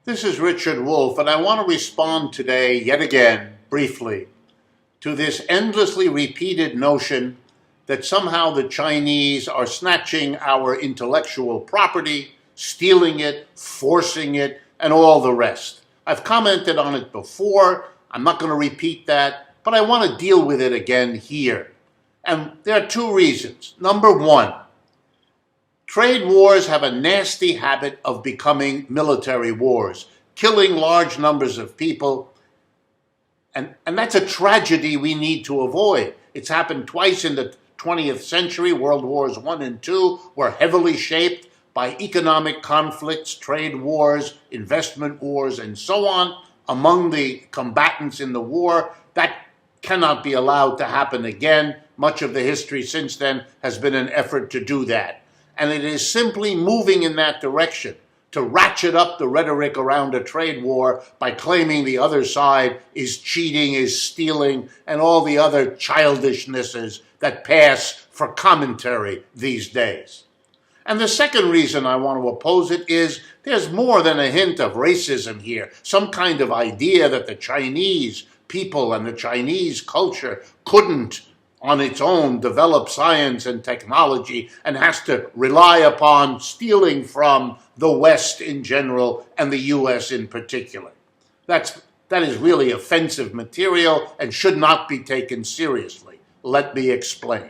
This is Richard Wolff, and I want to respond today, yet again, briefly, to this endlessly repeated notion that somehow the Chinese are snatching our intellectual property, stealing it, forcing it, and all the rest. I've commented on it before. I'm not going to repeat that, but I want to deal with it again here. And there are two reasons. Number one, trade wars have a nasty habit of becoming military wars, killing large numbers of people, and that's a tragedy we need to avoid. It's happened twice in the 20th century. World Wars I and II were heavily shaped by economic conflicts, trade wars, investment wars, and so on among the combatants in the war. That cannot be allowed to happen again. Much of the history since then has been an effort to do that. And it is simply moving in that direction to ratchet up the rhetoric around a trade war by claiming the other side is cheating, is stealing, and all the other childishnesses that pass for commentary these days. And the second reason I want to oppose it is there's more than a hint of racism here, some kind of idea that the Chinese people and the Chinese culture couldn't on its own develop science and technology and has to rely upon stealing from the West in general and the US in particular. That is really offensive material and should not be taken seriously. Let me explain.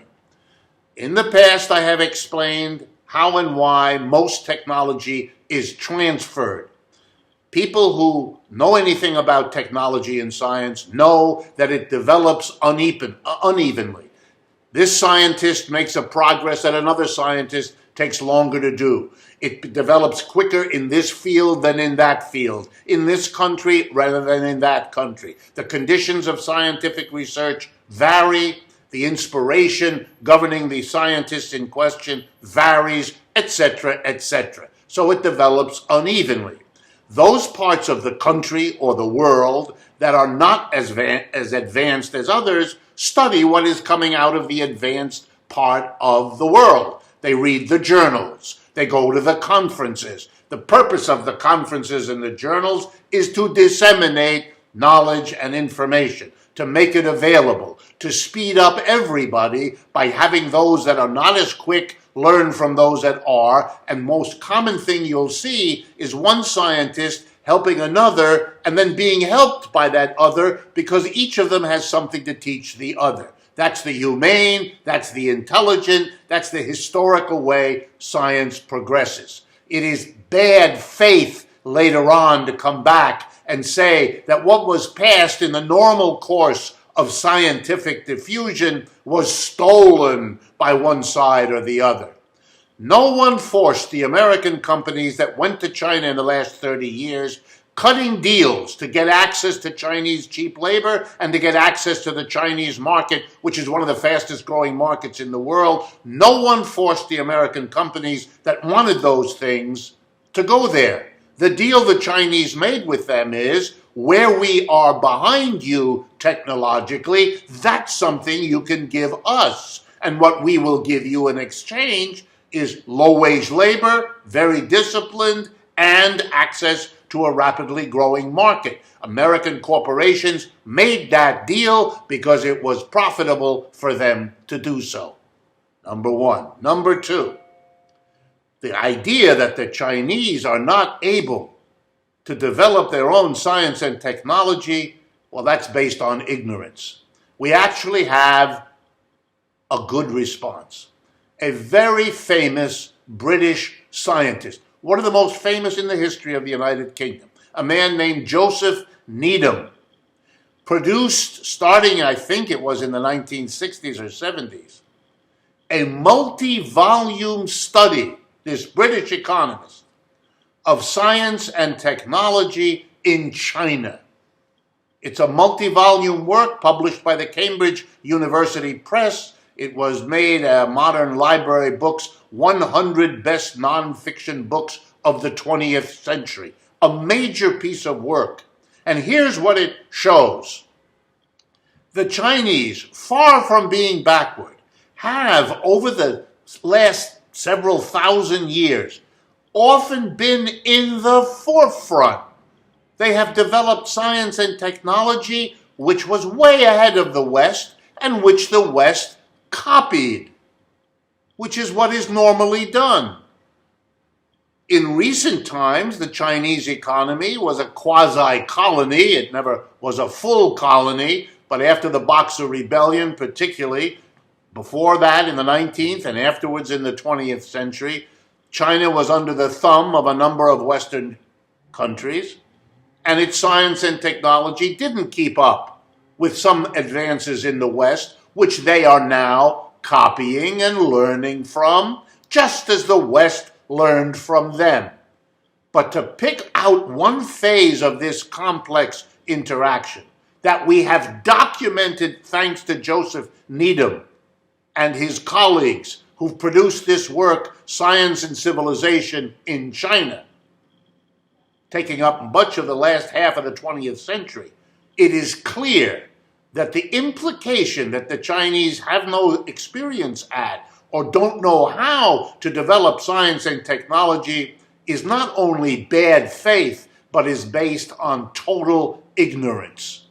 In the past, I have explained how and why most technology is transferred. People who know anything about technology and science know that it develops unevenly. This scientist makes a progress that another scientist takes longer to do. It develops quicker in this field than in that field, in this country rather than in that country. The conditions of scientific research vary. The inspiration governing the scientist in question varies, etc., etc. So it develops unevenly. Those parts of the country or the world that are not as advanced as others study what is coming out of the advanced part of the world. They read the journals. They go to the conferences. The purpose of the conferences and the journals is to disseminate knowledge and information, to make it available, to speed up everybody by having those that are not as quick learn from those that are. And most common thing you'll see is one scientist helping another and then being helped by that other because each of them has something to teach the other. That's the humane, that's the intelligent, that's the historical way science progresses. It is bad faith later on to come back and say that what was passed in the normal course of scientific diffusion was stolen by one side or the other. No one forced the American companies that went to China in the last 30 years, cutting deals to get access to Chinese cheap labor and to get access to the Chinese market, which is one of the fastest growing markets in the world. No one forced the American companies that wanted those things to go there. The deal the Chinese made with them is, where we are behind you technologically, that's something you can give us. And what we will give you in exchange is low-wage labor, very disciplined, and access to a rapidly growing market. American corporations made that deal because it was profitable for them to do so. Number one. Number two, the idea that the Chinese are not able to develop their own science and technology, well, that's based on ignorance. We actually have a good response. A very famous British scientist, one of the most famous in the history of the United Kingdom, a man named Joseph Needham, produced, starting I think it was in the 1960s or 70s, a multi-volume study, this British economist, of science and technology in China. It's a multi-volume work published by the Cambridge University Press. It was made a modern library books, 100 best nonfiction books of the 20th century. A major piece of work. And here's what it shows. The Chinese, far from being backward, have, over the last several thousand years, often been in the forefront They have developed science and technology which was way ahead of the West and which the West copied, which is what is normally done. In recent times, the Chinese economy was a quasi-colony. It never was a full colony, but after the Boxer Rebellion, particularly, before that in the 19th and afterwards in the 20th century, China was under the thumb of a number of Western countries, and its science and technology didn't keep up with some advances in the West, which they are now copying and learning from, just as the West learned from them. But to pick out one phase of this complex interaction that we have documented thanks to Joseph Needham and his colleagues who've produced this work, Science and Civilization in China, taking up much of the last half of the 20th century, it is clear that the implication that the Chinese have no experience at or don't know how to develop science and technology is not only bad faith, but is based on total ignorance.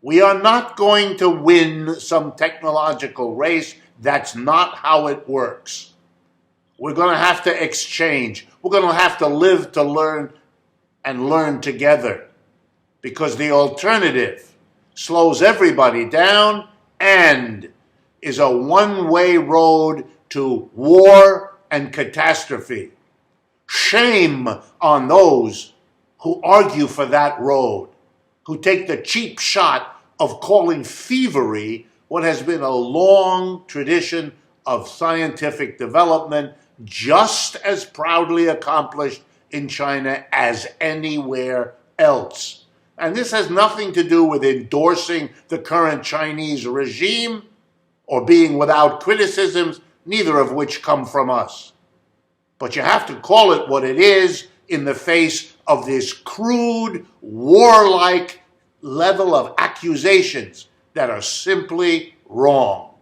We are not going to win some technological race. That's not how it works. We're going to have to exchange. We're going to have to live to learn and learn together, because the alternative slows everybody down and is a one-way road to war and catastrophe. Shame on those who argue for that road, who take the cheap shot of calling thievery what has been a long tradition of scientific development, just as proudly accomplished in China as anywhere else. And this has nothing to do with endorsing the current Chinese regime or being without criticisms, neither of which come from us. But you have to call it what it is in the face of this crude, warlike level of accusations that are simply wrong.